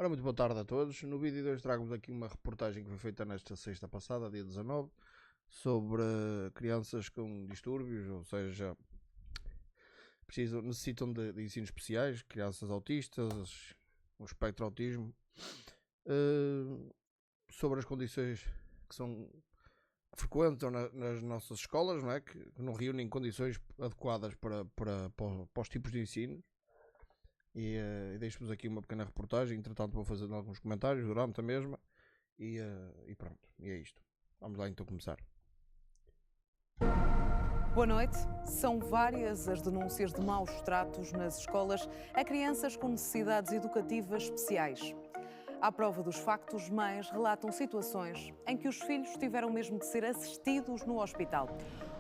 Ora, muito boa tarde a todos. No vídeo de hoje trago-vos aqui uma reportagem que foi feita nesta sexta passada, dia 19, sobre crianças com distúrbios, ou seja, necessitam de ensinos especiais, crianças autistas, o espectro autismo, sobre as condições que são frequentes nas nossas escolas, não é? Que não reúnem condições adequadas para os tipos de ensino. E deixo-vos aqui uma pequena reportagem. Entretanto vou fazendo alguns comentários durante a mesma. E pronto, e é isto. Vamos lá então começar. Boa noite. São várias as denúncias de maus tratos nas escolas a crianças com necessidades educativas especiais. À prova dos factos, mães relatam situações em que os filhos tiveram mesmo de ser assistidos no hospital.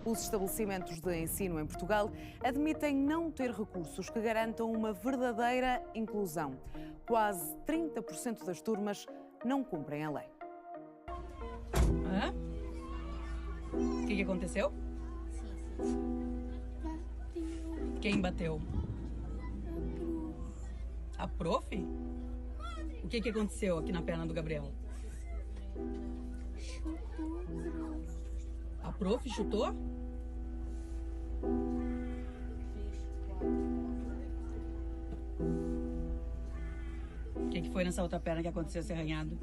Os estabelecimentos de ensino em Portugal admitem não ter recursos que garantam uma verdadeira inclusão. Quase 30% das turmas não cumprem a lei. Hã? O que aconteceu? Quem bateu? A prof? O que aconteceu aqui na perna do Gabriel? A prof chutou? O que foi nessa outra perna que aconteceu esse arranhado?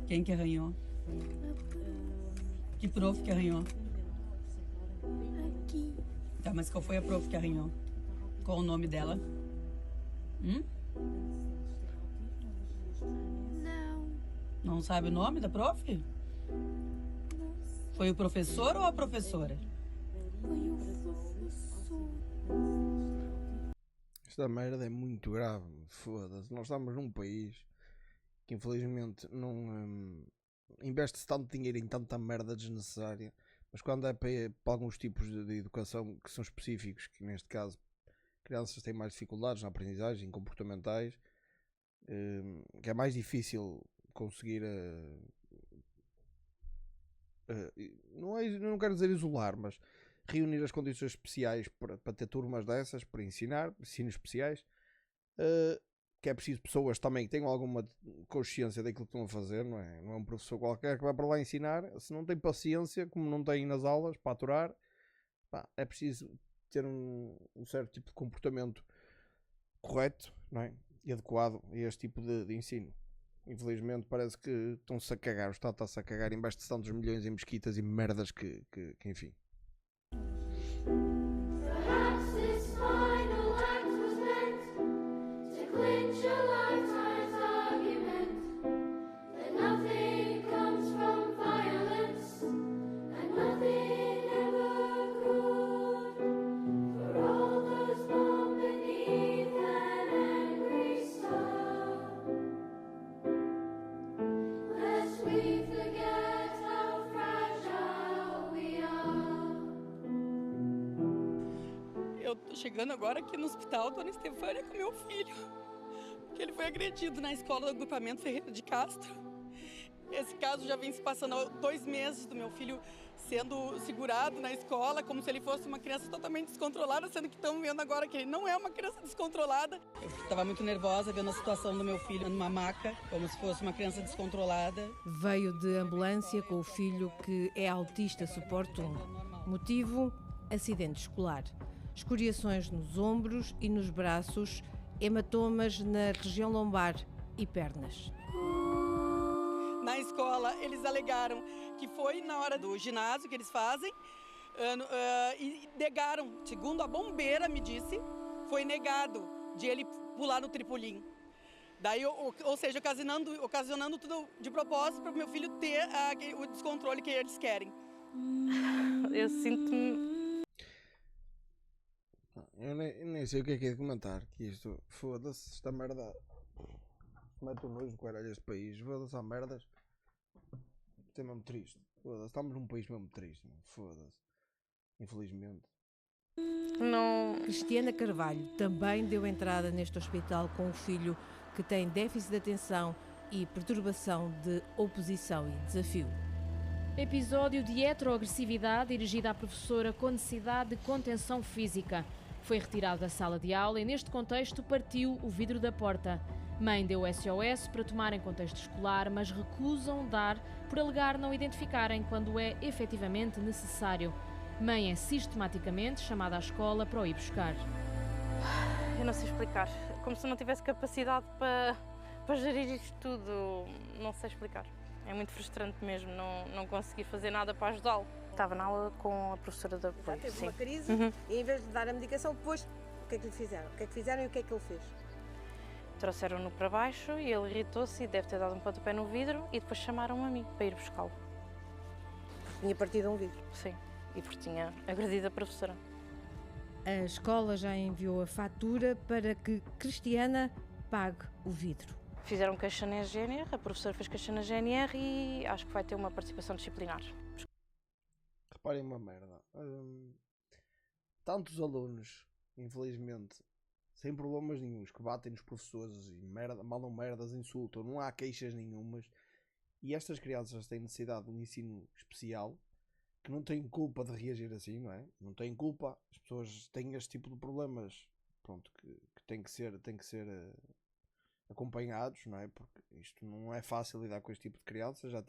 Quem que arranhou? Que prof que arranhou? Aqui. Tá, mas qual foi a prof que arranhou? Qual o nome dela? Não. Não sabe o nome da prof? Foi o professor ou a professora? Foi o professor. Esta merda é muito grave. Foda-se. Nós estamos num país que infelizmente não investe-se tanto dinheiro em tanta merda desnecessária, mas quando é para alguns tipos de educação que são específicos, que neste caso crianças têm mais dificuldades na aprendizagem, comportamentais, que é mais difícil conseguir não quero dizer isolar, mas reunir as condições especiais para ter turmas dessas, para ensinar, ensinos especiais, que é preciso pessoas também que tenham alguma consciência daquilo que estão a fazer, não é? Não é um professor qualquer que vai para lá ensinar, se não tem paciência, como não tem nas aulas, para aturar, é preciso ter um certo tipo de comportamento correto, não é? E adequado a este tipo de ensino. Infelizmente parece que estão-se a cagar, o Estado está-se a cagar, investe tantos milhões em mesquitas e merdas que enfim. Perhaps this final act was meant to clinch a lifetime's argument that nothing comes from violence and nothing ever could. For all those born beneath an angry star, lest we forget how fragile we are. Eu tô chegando agora aqui no hospital Dona Estefânia com meu filho, porque ele foi agredido na escola do agrupamento Ferreira de Castro. Esse caso já vem se passando há 2 meses do meu filho sendo segurado na escola como se ele fosse uma criança totalmente descontrolada, sendo que estão vendo agora que ele não é uma criança descontrolada. Eu estava muito nervosa vendo a situação do meu filho numa maca, como se fosse uma criança descontrolada. Veio de ambulância com o filho que é autista suporte 1. Motivo: acidente escolar. Escoriações nos ombros e nos braços, hematomas na região lombar e pernas. Na escola, eles alegaram que foi na hora do ginásio que eles fazem e negaram, segundo a bombeira me disse, foi negado de ele pular no tripulim. Daí, ou seja, ocasionando tudo de propósito para o meu filho ter o descontrole que eles querem. Eu sinto... Eu nem sei o que é de comentar, que isto, foda-se, esta merda mete um nojo do caralho este país, foda-se, há merdas, isto é mesmo triste, foda-se, estamos num país mesmo triste, foda-se, infelizmente. Não... Cristiana Carvalho também deu entrada neste hospital com um filho que tem déficit de atenção e perturbação de oposição e desafio. Episódio de heteroagressividade dirigida à professora com necessidade de contenção física. Foi retirado da sala de aula e, neste contexto, partiu o vidro da porta. Mãe deu SOS para tomar em contexto escolar, mas recusam dar por alegar não identificarem quando é efetivamente necessário. Mãe é sistematicamente chamada à escola para o ir buscar. Eu não sei explicar. Como se não tivesse capacidade para gerir isto tudo. Não sei explicar. É muito frustrante mesmo não conseguir fazer nada para ajudá-lo. Estava na aula com a professora de apoio. Teve sim. uma crise e em vez de dar a medicação, depois o que é que lhe fizeram? O que é que fizeram e o que é que ele fez? Trouxeram-no para baixo e ele irritou-se e deve ter dado um pontapé no vidro e depois chamaram-me a mim para ir buscá-lo. Tinha partido um vidro. Sim, e porque tinha agredido a professora. A escola já enviou a fatura para que Cristiana pague o vidro. Fizeram queixa na GNR, a professora fez queixa na GNR e acho que vai ter uma participação disciplinar. Reparem uma merda. Tantos alunos, infelizmente, sem problemas nenhuns, que batem nos professores e mandam merdas, insultam, não há queixas nenhumas. E estas crianças têm necessidade de um ensino especial, que não têm culpa de reagir assim, não é? Não têm culpa. As pessoas têm este tipo de problemas, pronto, que têm que ser acompanhados, não é? Porque isto não é fácil lidar com este tipo de crianças. Já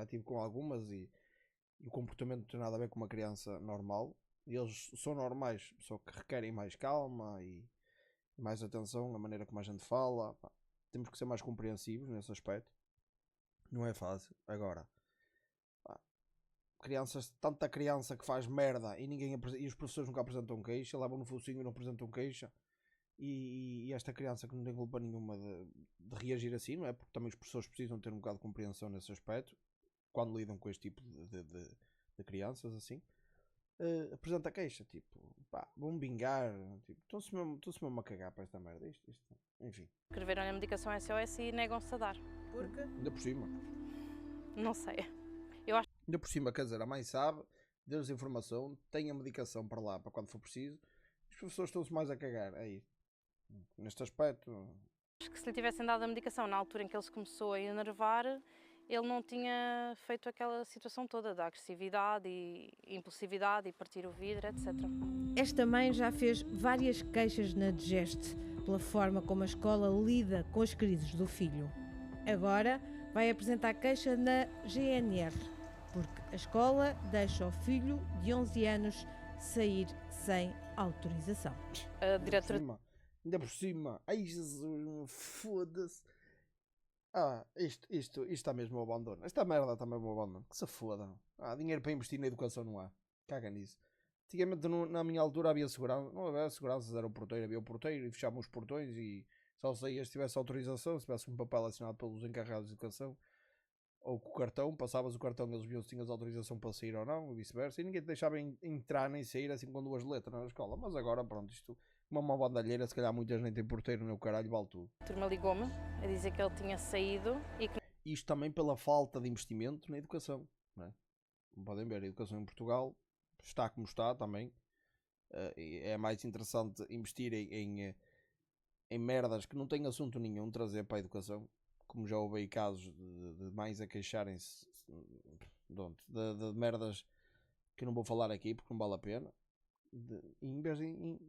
tive com algumas e o comportamento não tem nada a ver com uma criança normal. E eles são normais, só que requerem mais calma e mais atenção, a maneira como a gente fala. Pá, temos que ser mais compreensivos nesse aspecto. Não é fácil. Agora, pá, tanta criança que faz merda e os professores nunca apresentam queixa, levam no focinho e não apresentam queixa. E esta criança que não tem culpa nenhuma de reagir assim, não é? Porque também os professores precisam ter um bocado de compreensão nesse aspecto quando lidam com este tipo de crianças assim. Apresenta queixa, tipo, pá, vão bingar, tipo, estão-se mesmo a cagar para esta merda, isto, enfim. Escreveram-lhe a medicação SOS e negam-se a dar. Por quê? Ainda por cima. Não sei. Ainda por cima, quer dizer, a mãe sabe, deu-lhes informação, tem a medicação para lá, para quando for preciso, os professores estão-se mais a cagar, é isso. Neste aspecto... Acho que se lhe tivessem dado a medicação na altura em que ele se começou a enervar, ele não tinha feito aquela situação toda da agressividade e impulsividade e partir o vidro, etc. Esta mãe já fez várias queixas na DGEST pela forma como a escola lida com as crises do filho. Agora vai apresentar queixa na GNR, porque a escola deixa o filho de 11 anos sair sem autorização. A diretora... Ainda por cima. Ai, Jesus, foda-se. Isto está mesmo ao abandono. Esta merda está mesmo ao abandono. Que se foda. Dinheiro para investir na educação não há. Caga nisso. Antigamente, na minha altura, havia segurança. Não havia segurança, era o porteiro. Havia o porteiro e fechavam os portões e só saía se tivesse autorização, se tivesse um papel assinado pelos encarregados de educação. Ou com o cartão, passavas o cartão, eles viam se tinhas autorização para sair ou não, e vice-versa. E ninguém te deixava entrar nem sair assim com duas letras na escola. Mas agora, pronto, isto... Uma bandalheira, se calhar muita gente tem porteiro no caralho, vale tudo. A turma ligou-me a dizer que ele tinha saído e que... Isto também pela falta de investimento na educação, não é? Como podem ver, a educação em Portugal está como está também. É mais interessante investir em merdas que não têm assunto nenhum trazer para a educação, como já houve aí casos de mães a queixarem-se de merdas que eu não vou falar aqui porque não vale a pena. Em vez de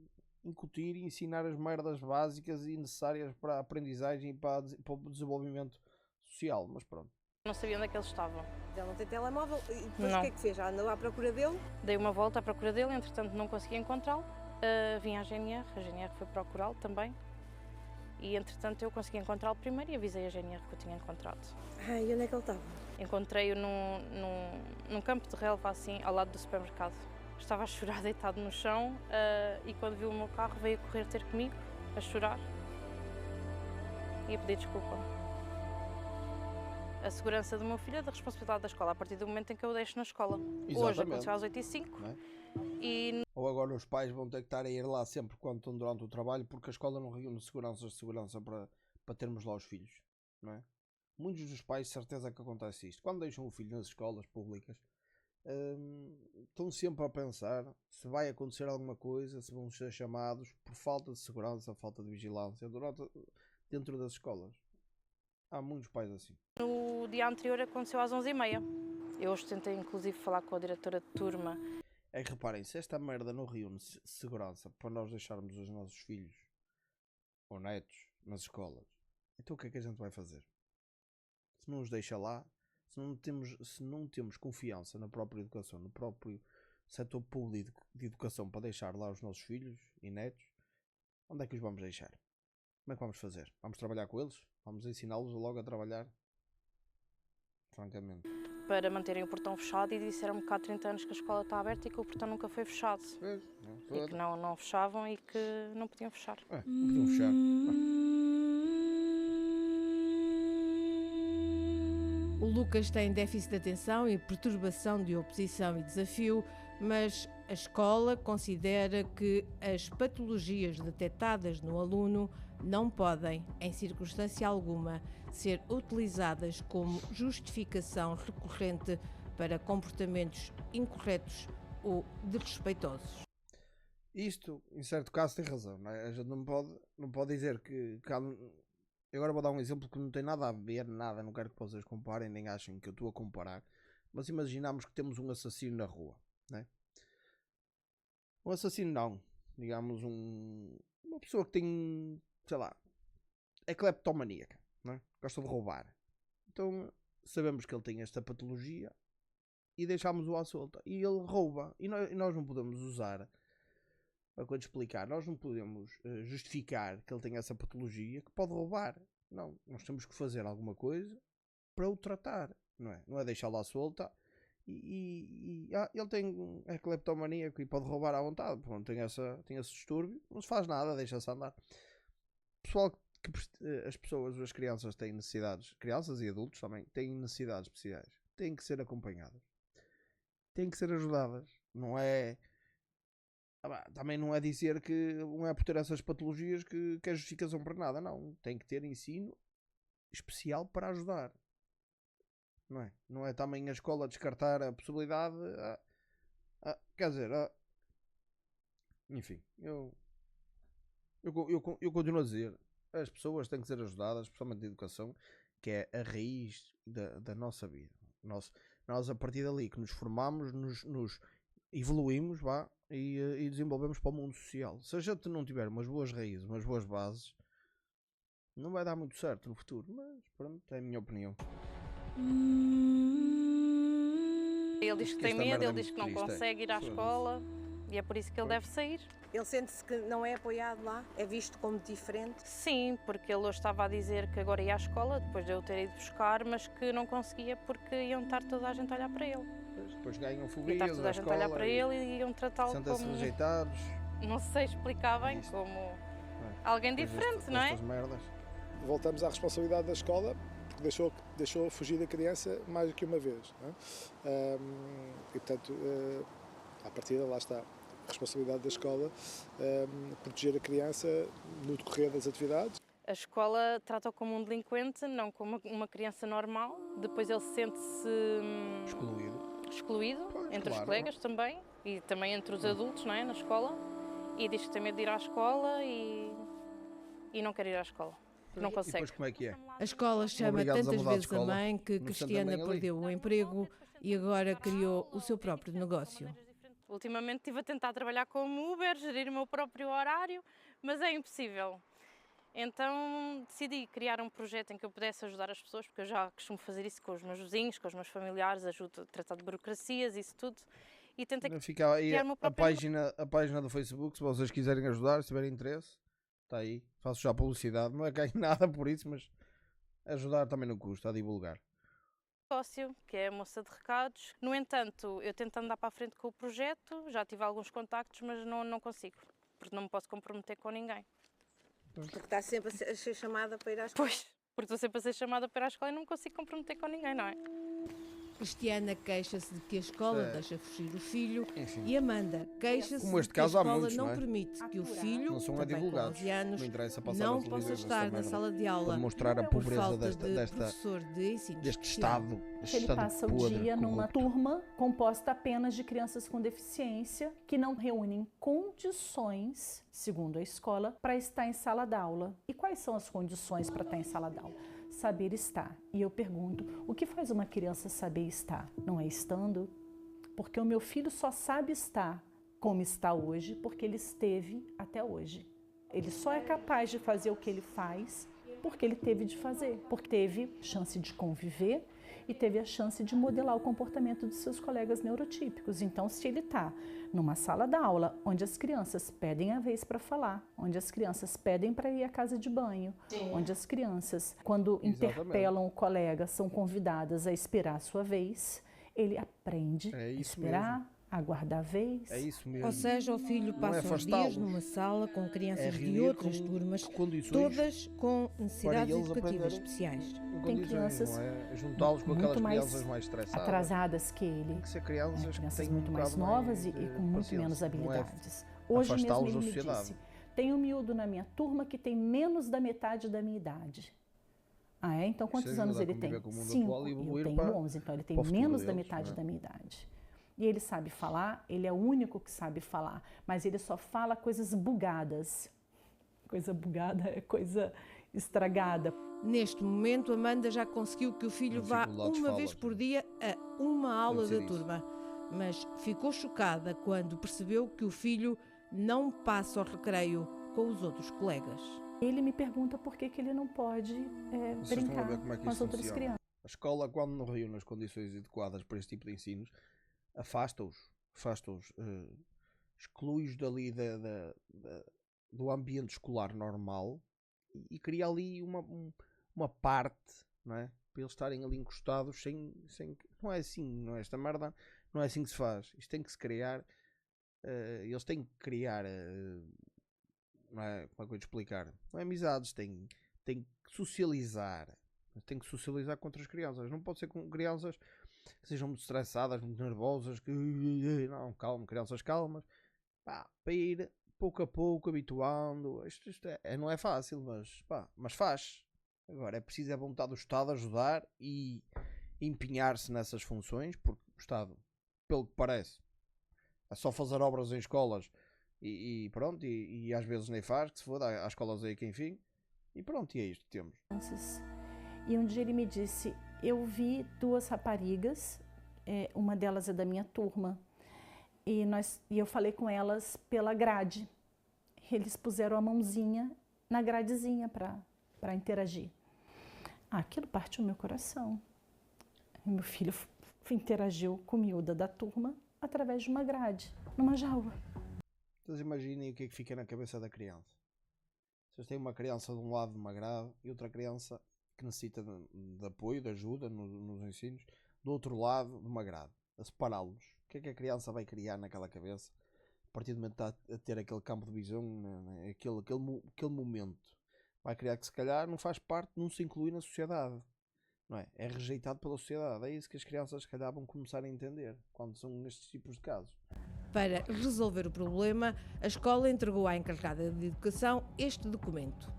incutir e ensinar as merdas básicas e necessárias para a aprendizagem e para o desenvolvimento social, mas pronto. Não sabia onde é que eles estavam. Ele não tem telemóvel e depois Não. o que é que fez? Já andou à procura dele? Dei uma volta à procura dele, entretanto não consegui encontrá-lo. Vim à GNR, a GNR foi procurá-lo também. E entretanto eu consegui encontrá-lo primeiro e avisei a GNR que eu tinha encontrado. E onde é que ele estava? Encontrei-o num campo de relva assim, ao lado do supermercado. Estava a chorar deitado no chão e quando viu o meu carro veio correr ter comigo, a chorar e a pedir desculpa. A segurança do meu filho é da responsabilidade da escola, a partir do momento em que eu o deixo na escola. Exatamente. Hoje aconteceu às 8h05 e... Ou agora os pais vão ter que estar a ir lá sempre quando estão durante o trabalho porque a escola não reúne seguranças de segurança para termos lá os filhos, não é? Muitos dos pais, de certeza que acontece isto. Quando deixam o filho nas escolas públicas, estão sempre a pensar se vai acontecer alguma coisa, se vão ser chamados por falta de segurança, falta de vigilância dentro das escolas. Há muitos pais assim. No dia anterior aconteceu às 11h30. Eu hoje tentei inclusive falar com a diretora de turma. É que reparem, se esta merda não reúne segurança para nós deixarmos os nossos filhos ou netos nas escolas, então o que é que a gente vai fazer? Se não os deixa lá, se não temos confiança na própria educação, no próprio setor público de educação para deixar lá os nossos filhos e netos, onde é que os vamos deixar? Como é que vamos fazer? Vamos trabalhar com eles? Vamos ensiná-los logo a trabalhar? Francamente. Para manterem o portão fechado e disseram-me que há 30 anos que a escola está aberta e que o portão nunca foi fechado. E que não fechavam e que não podiam fechar. Não podiam fechar. O Lucas tem déficit de atenção e perturbação de oposição e desafio, mas a escola considera que as patologias detectadas no aluno não podem, em circunstância alguma, ser utilizadas como justificação recorrente para comportamentos incorretos ou desrespeitosos. Isto, em certo caso, tem razão, não é? A gente não pode dizer que eu agora vou dar um exemplo que não tem nada a ver, nada, não quero que vocês comparem, nem achem que eu estou a comparar, mas imaginamos que temos um assassino na rua, não é? Um assassino não, digamos uma pessoa que tem, sei lá, é cleptomaníaca, não é? Gosta de roubar. Então sabemos que ele tem esta patologia e deixamos-o à solta. E ele rouba. E nós não podemos usar, para quando explicar, nós não podemos justificar que ele tem essa patologia, que pode roubar. Não, nós temos que fazer alguma coisa para o tratar, não é? Não é deixá-lo à solta ele é cleptomaníaco e pode roubar à vontade. Pronto, tem esse distúrbio, não se faz nada, deixa-se andar. Pessoal as pessoas, as crianças têm necessidades, crianças e adultos também, têm necessidades especiais. Têm que ser acompanhadas. Têm que ser ajudadas. Não é... também não é dizer que não é por ter essas patologias que é justificação para nada. Não. Tem que ter ensino especial para ajudar. Não é? Não é também a escola descartar a possibilidade... quer dizer... enfim, eu continuo a dizer, as pessoas têm que ser ajudadas, especialmente na educação, que é a raiz da nossa vida. Nós a partir dali que nos formamos, nos evoluímos, e desenvolvemos para o mundo social. Se a gente não tiver umas boas raízes, umas boas bases, não vai dar muito certo no futuro, mas pronto, é a minha opinião. Ele diz que tem medo, ele diz que não consegue ir à escola e é por isso que ele deve sair. Ele sente-se que não é apoiado lá? É visto como diferente? Sim, porque ele hoje estava a dizer que agora ia à escola, depois de eu ter ido buscar, mas que não conseguia porque iam estar toda a gente a olhar para ele. Depois ganham fobias, ia estar toda a gente a olhar para ele e iam tratá-lo como... sentem-se rejeitados. Não sei explicar bem, como alguém diferente, não é? Estas merdas. Voltamos à responsabilidade da escola, porque deixou fugir da criança mais do que uma vez. Não é? E portanto, à partida, lá está. A responsabilidade da escola proteger a criança no decorrer das atividades. A escola trata-o como um delinquente, não como uma criança normal. Depois ele sente-se excluído entre os colegas também e também entre os adultos, não é? Na escola. E diz que tem medo de ir à escola e não quer ir à escola. Não consegue. E depois como é que é? A escola chama tantas vezes a mãe que Cristiana perdeu o emprego e agora criou o seu próprio negócio. Ultimamente estive a tentar trabalhar como Uber, gerir o meu próprio horário, mas é impossível. Então decidi criar um projeto em que eu pudesse ajudar as pessoas, porque eu já costumo fazer isso com os meus vizinhos, com os meus familiares, ajudo a tratar de burocracias, isso tudo. E tentei fica aí criar o meu próprio... a página do Facebook, se vocês quiserem ajudar, se tiverem interesse, está aí. Faço já publicidade, não é ganho nada por isso, mas ajudar também não custa, a divulgar. Negócio, que é a moça de recados. No entanto, eu tento andar para a frente com o projeto, já tive alguns contactos, mas não consigo, porque não me posso comprometer com ninguém. Porque está sempre a ser chamada para ir à escola. Pois, porque estou sempre a ser chamada para ir à escola e não me consigo comprometer com ninguém, não é? Cristiana queixa-se de que a escola deixa fugir o filho. Enfim. E Amanda queixa-se de que a escola não permite que o filho, também com 11 anos, não possa estar na sala de aula mostrar a por pobreza falta de professor de ensino deste especial. Estado. Ele passa o dia numa turma composta apenas de crianças com deficiência que não reúnem condições, segundo a escola, para estar em sala de aula. E quais são as condições para estar em sala de aula? Saber estar. E eu pergunto, o que faz uma criança saber estar? Não é estando? Porque o meu filho só sabe estar como está hoje porque ele esteve até hoje. Ele só é capaz de fazer o que ele faz porque ele teve de fazer, porque teve chance de conviver e teve a chance de modelar o comportamento dos seus colegas neurotípicos. Então, se ele está numa sala da aula onde as crianças pedem a vez para falar, onde as crianças pedem para ir à casa de banho, onde as crianças, quando interpelam o colega, são convidadas a esperar a sua vez, ele aprende a esperar, aguardar a vez. É isso mesmo. Ou seja, o filho passa os dias numa sala com crianças de outras turmas, todas com necessidades educativas especiais. Tem crianças juntá-los com aquelas crianças mais estressadas, atrasadas que ele. Tem que ser crianças muito mais novas e com muito menos habilidades. Hoje mesmo ele me disse, tem um miúdo na minha turma que tem menos da metade da minha idade. Ah, é? Então quantos anos ele tem? 5. Eu tenho 11, então ele tem menos da metade da minha idade. E ele sabe falar, ele é o único que sabe falar, mas ele só fala coisas bugadas. Coisa bugada é coisa estragada. Neste momento, Amanda já conseguiu que o filho vá uma vez por dia a uma aula da turma, mas ficou chocada quando percebeu que o filho não passa ao recreio com os outros colegas. Ele me pergunta por que ele não pode brincar com as outras crianças. A escola, quando não reúne as condições adequadas para este tipo de ensinos, afasta-os, exclui-os dali do ambiente escolar normal e cria ali uma parte, não é? Para eles estarem ali encostados sem não é assim, não é? Esta merda não é assim que se faz. Isto tem que se criar, eles têm que criar, não é? Como é que eu vou te explicar? Não é amizades, têm que socializar. Tem que socializar com outras crianças. Não pode ser com crianças que sejam muito estressadas, muito nervosas, não, calma, crianças calmas, para ir pouco a pouco habituando. Isto não é fácil, mas faz. Agora é preciso a vontade do Estado ajudar e empenhar-se nessas funções, porque o Estado, pelo que parece, é só fazer obras em escolas e pronto, e às vezes nem faz, que se for, há escolas aí que enfim, e pronto, e é isto que temos. E um dia ele me disse, eu vi 2 raparigas, uma delas é da minha turma, e eu falei com elas pela grade. Eles puseram a mãozinha na gradezinha para interagir. Aquilo partiu meu coração. Meu filho interagiu com a miúda da turma através de uma grade, numa jaula. Vocês imaginem o que é que fica na cabeça da criança. Vocês têm uma criança de um lado de uma grade e outra criança que necessita de apoio, de ajuda nos ensinos, do outro lado de uma grade, a separá-los. O que é que a criança vai criar naquela cabeça? A partir do momento que está a ter aquele campo de visão, aquele momento, vai criar que se calhar não faz parte, não se inclui na sociedade, não é? É rejeitado pela sociedade. É isso que as crianças se calhar vão começar a entender quando são nestes tipos de casos. Para resolver o problema, a escola entregou à encarregada de educação este documento,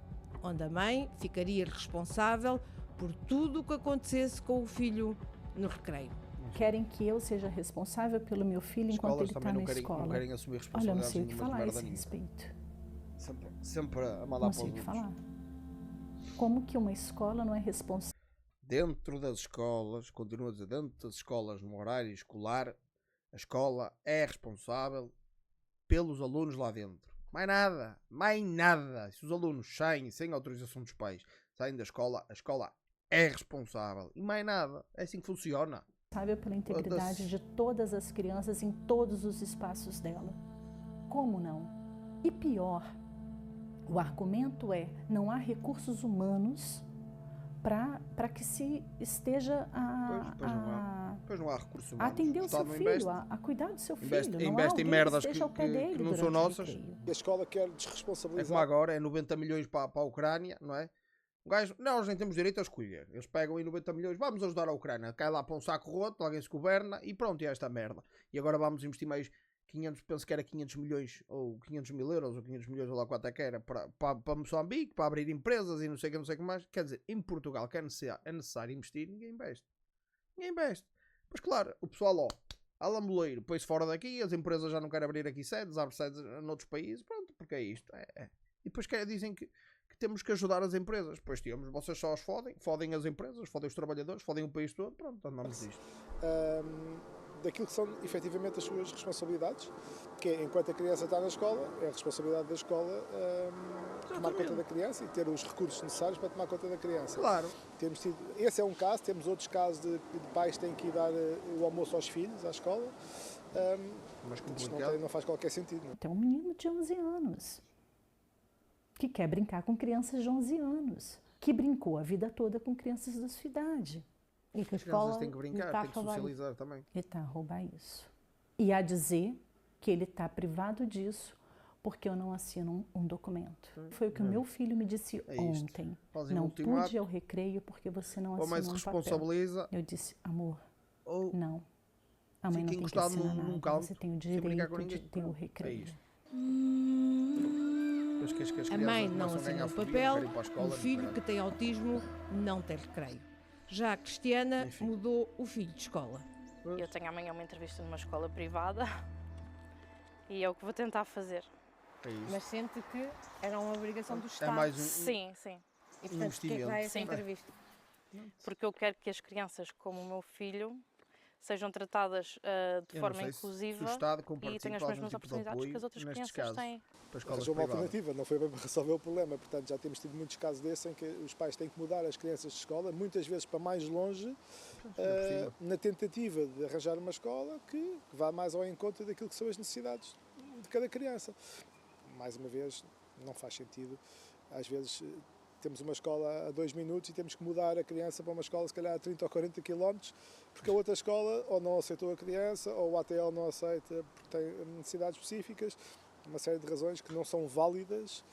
onde a mãe ficaria responsável por tudo o que acontecesse com o filho no recreio. Querem que eu seja responsável pelo meu filho enquanto ele está na escola. Não querem assumir Olha, eu responsabilidade. não sei o que falar a esse respeito. Sempre a mandar para os outros. Não sei o que falar. Como que uma escola não é responsável? Dentro das escolas, continuo a dizer, dentro das escolas, no horário escolar, a escola é responsável pelos alunos lá dentro. Mais nada. Se os alunos saem sem autorização dos pais, saem da escola, a escola é responsável. E mais nada. É assim que funciona. Responsável pela integridade de todas as crianças em todos os espaços dela. Como não? E pior, o argumento é, não há recursos humanos para que se esteja Pois não há recursos humanos. A atender o seu filho, a cuidar do seu filho. Investe em merdas que não são nossas. A escola quer desresponsabilizar. É como agora, é 90 milhões para a Ucrânia, não é? Um gajo, nós nem temos direito a escolher. Eles pegam aí 90 milhões, vamos ajudar a Ucrânia. Cai lá para um saco roto, alguém se governa e pronto, e é esta merda. E agora vamos investir mais 500, penso que era 500 milhões, ou 500 mil euros, ou 500 milhões, ou lá quanto é que era, para Moçambique, para abrir empresas e não sei o que mais. Quer dizer, em Portugal, que é necessário investir, ninguém investe. Mas claro, o pessoal, a lamboleiro, põe-se fora daqui, as empresas já não querem abrir aqui sedes, abre sedes noutros países, pronto, porque é isto. E depois dizem que temos que ajudar as empresas. Pois temos, vocês só as fodem as empresas, fodem os trabalhadores, fodem o país todo, pronto, andamos isto. daquilo que são efetivamente as suas responsabilidades, que é, enquanto a criança está na escola, é a responsabilidade da escola tomar conta da criança e ter os recursos necessários para tomar conta da criança. Claro. Esse é um caso, temos outros casos de pais que têm que ir dar o almoço aos filhos à escola. Mas isto não faz qualquer sentido. Não? Tem um menino de 11 anos que quer brincar com crianças de 11 anos, que brincou a vida toda com crianças da sua idade. E que a escola têm que brincar, têm que socializar também. Ele está a roubar isso. E a dizer que ele está privado disso porque eu não assino um documento. Foi o que o meu filho me disse ontem. Não pude ir ao recreio porque você não assinou um papel. Eu disse, amor, não. A mãe não tem que assinar nada. Você tem o direito de ter o recreio. A mãe não assinou o papel, o filho que tem autismo não tem recreio. Já a Cristiana mudou o filho de escola. Eu tenho amanhã uma entrevista numa escola privada e é o que vou tentar fazer. Mas sente que era uma obrigação do Estado? É mais sim. E portanto, o que é que vai essa entrevista? Porque eu quero que as crianças como o meu filho sejam tratadas de forma inclusiva e tenham as mesmas oportunidades que as outras crianças têm. Arranjou uma alternativa, não foi bem para resolver o problema. Portanto, já temos tido muitos casos desses em que os pais têm que mudar as crianças de escola, muitas vezes para mais longe, na tentativa de arranjar uma escola que vá mais ao encontro daquilo que são as necessidades de cada criança. Mais uma vez, não faz sentido. Às vezes temos uma escola a 2 minutos e temos que mudar a criança para uma escola se calhar a 30 ou 40 quilómetros, porque a outra escola ou não aceitou a criança ou o ATL não aceita porque tem necessidades específicas. Uma série de razões que não são válidas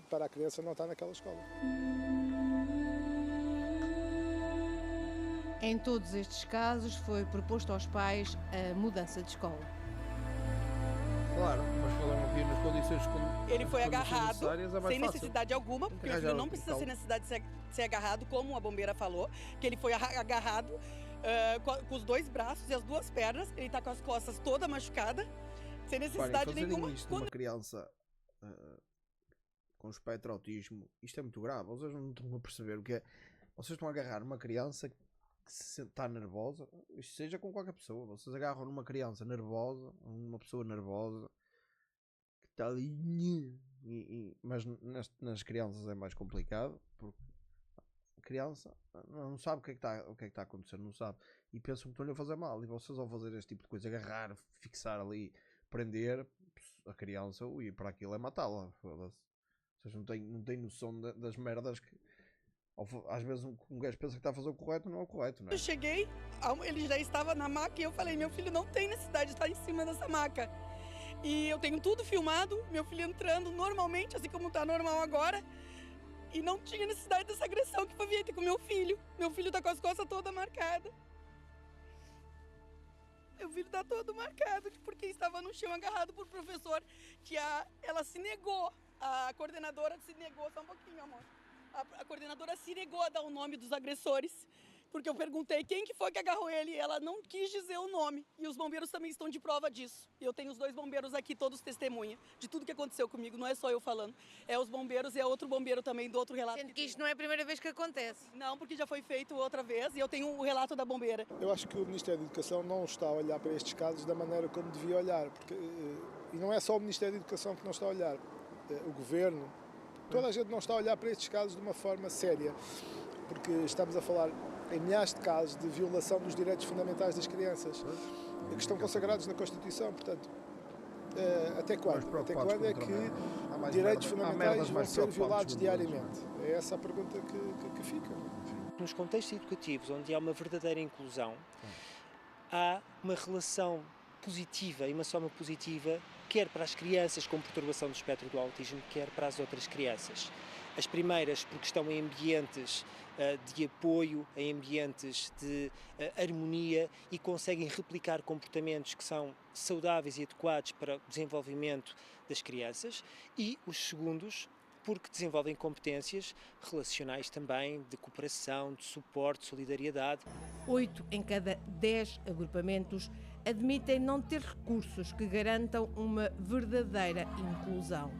para a criança não estar naquela escola. Em todos estes casos foi proposto aos pais a mudança de escola. Claro, mas falaram aqui nas condições ele foi agarrado sem necessidade alguma, porque o filho não precisa ter necessidade de ser agarrado, como a bombeira falou, que ele foi agarrado com os 2 braços e as 2 pernas, ele está com as costas toda machucada. Sem necessidade nenhuma. Isto uma criança com espectro de autismo, isto é muito grave. Vocês não estão a perceber o que é. Vocês estão a agarrar uma criança que está nervosa, isto seja com qualquer pessoa. Vocês agarram numa criança nervosa, uma pessoa nervosa que está ali. Mas nas crianças é mais complicado porque a criança não sabe o que é que está a acontecer, não sabe. E pensam que estão-lhe a fazer mal. E vocês, ao fazer este tipo de coisa, agarrar, fixar ali, prender a criança e para aquilo é matá-la. Vocês não têm noção das merdas que às vezes um gajo pensa que está a fazer o correto, não é o correto, não é? Eu cheguei, ele já estava na maca e eu falei, meu filho não tem necessidade de estar em cima dessa maca. E eu tenho tudo filmado, meu filho entrando normalmente, assim como está normal agora. E não tinha necessidade dessa agressão que foi feita com meu filho. Meu filho está com as costas todas marcadas. Meu filho está todo marcado porque estava no chão agarrado por professor que ela se negou, a coordenadora se negou, só um pouquinho, amor. A coordenadora se negou a dar o nome dos agressores, porque eu perguntei quem que foi que agarrou ele e ela não quis dizer o nome. E os bombeiros também estão de prova disso. E eu tenho os 2 bombeiros aqui, todos testemunha de tudo que aconteceu comigo, não é só eu falando. É os bombeiros e é outro bombeiro também do outro relato. Sendo que isto não é a primeira vez que acontece. Não, porque já foi feito outra vez e eu tenho o relato da bombeira. Eu acho que o Ministério da Educação não está a olhar para estes casos da maneira como devia olhar. Porque, e não é só o Ministério da Educação que não está a olhar. O Governo, toda a gente não está a olhar para estes casos de uma forma séria. Porque estamos a falar em milhares de casos de violação dos direitos fundamentais das crianças, que estão consagrados na Constituição. Portanto, até quando? Até quando é que direitos fundamentais vão ser violados diariamente? É essa a pergunta que fica. Nos contextos educativos onde há uma verdadeira inclusão, há uma relação positiva e uma soma positiva, quer para as crianças com perturbação do espectro do autismo, quer para as outras crianças. As primeiras porque estão em ambientes de apoio, em ambientes de harmonia e conseguem replicar comportamentos que são saudáveis e adequados para o desenvolvimento das crianças, e os segundos porque desenvolvem competências relacionais também, de cooperação, de suporte, de solidariedade. 8 em cada 10 agrupamentos admitem não ter recursos que garantam uma verdadeira inclusão,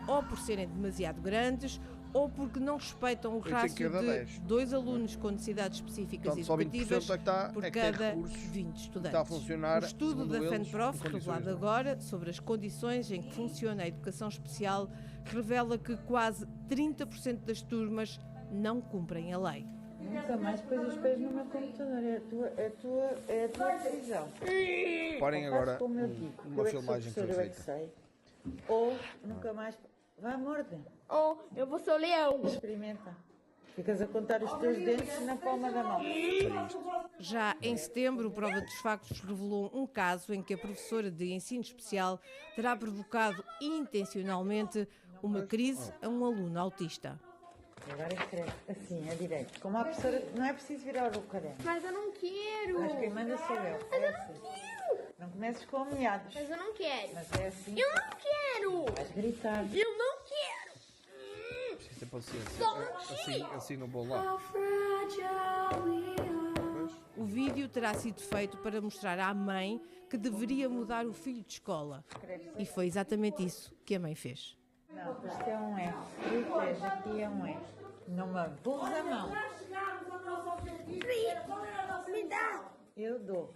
ou por serem demasiado grandes, ou porque não respeitam o 8 em rácio cada de 10. 2 alunos com necessidades específicas Portanto, só 20% educativas é que está, por é que tem cada recursos 20 e estudantes. está a funcionar, O estudo segundo da eles, FENPROF, em condições revelado normais. agora sobre as condições em que funciona a educação especial, revela que quase 30% das turmas não cumprem a lei. Nunca mais pôs os pés no meu computador, é a tua decisão. Parem Ou agora faz como eu digo, uma eu é que sou filmagem que foi professora, eu é que feita. sei. Ou nunca mais. Vai à morda. Ou eu vou ser o leão. Experimenta. Ficas a contar os teus dentes na palma da mão. Já em setembro, o Prova dos Factos revelou um caso em que a professora de ensino especial terá provocado intencionalmente uma crise a um aluno autista. Agora escreve assim, a direito. Como a professora, não é preciso virar o caderno. Mas eu não quero. Mas quem manda sou eu. Mas É eu não assim. quero. Não comeces com ameaços. Mas eu não quero. Mas é assim. Eu não quero. Vais gritar. Eu não quero. Preciso ter paciência. Só um Assim não vou lá. How fragile we are. O vídeo terá sido feito para mostrar à mãe que deveria mudar o filho de escola. E foi exatamente isso que a mãe fez. Não, isto é um F. Três, aqui é um F. Não me aburres a mão. Me dá. Eu dou.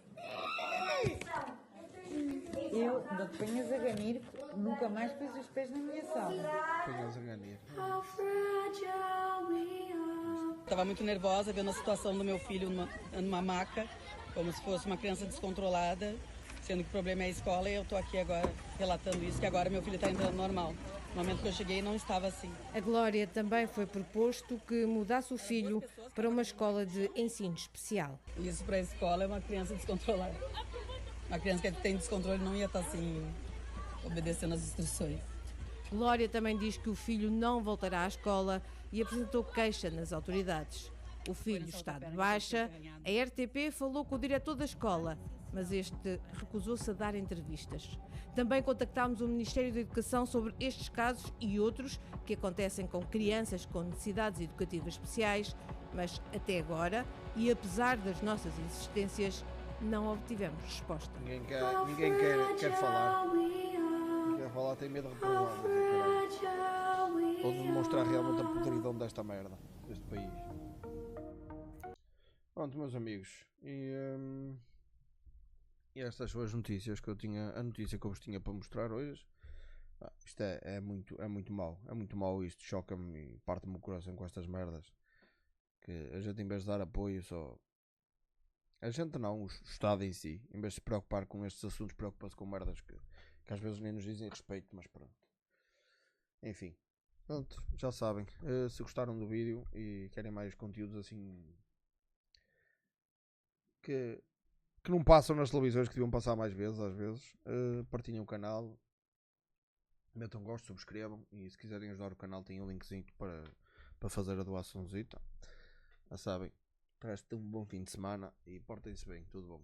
Eu, não te ponhas a ganir, nunca mais pus os pés na minha sala. Apenas a ganhar. How fragile we are. Estava muito nervosa vendo a situação do meu filho numa maca, como se fosse uma criança descontrolada, sendo que o problema é a escola, e eu estou aqui agora relatando isso, que agora meu filho está entrando normal. No momento que eu cheguei não estava assim. A Glória também foi proposto que mudasse o filho para uma escola de ensino especial. Isso para a escola é uma criança descontrolada. Uma criança que tem descontrole não ia estar assim, obedecendo as instruções. Glória também diz que o filho não voltará à escola e apresentou queixa nas autoridades. O filho está de baixa. A RTP falou com o diretor da escola, mas este recusou-se a dar entrevistas. Também contactámos o Ministério da Educação sobre estes casos e outros que acontecem com crianças com necessidades educativas especiais, mas até agora, e apesar das nossas insistências, não obtivemos resposta. Ninguém quer falar. Ninguém quer falar, tem medo de reprovar. Ou de demonstrar realmente a podridão desta merda, deste país. Pronto, meus amigos. E estas são as notícias que eu tinha, a notícia que eu vos tinha para mostrar hoje. Isto é muito mau. É muito mau isto. Choca-me e parte-me o coração com estas merdas. Que a gente, em vez de dar apoio, só. A gente não, o Estado em si, em vez de se preocupar com estes assuntos, preocupa-se com merdas que às vezes nem nos dizem respeito, mas pronto. Enfim, pronto, já sabem. Se gostaram do vídeo e querem mais conteúdos assim que não passam nas televisões, que deviam passar mais vezes, às vezes, partilhem o canal, metam gosto, subscrevam e se quiserem ajudar o canal tem um linkzinho para fazer a doaçãozita. Já sabem. Resta um bom fim de semana e portem-se bem, tudo bom.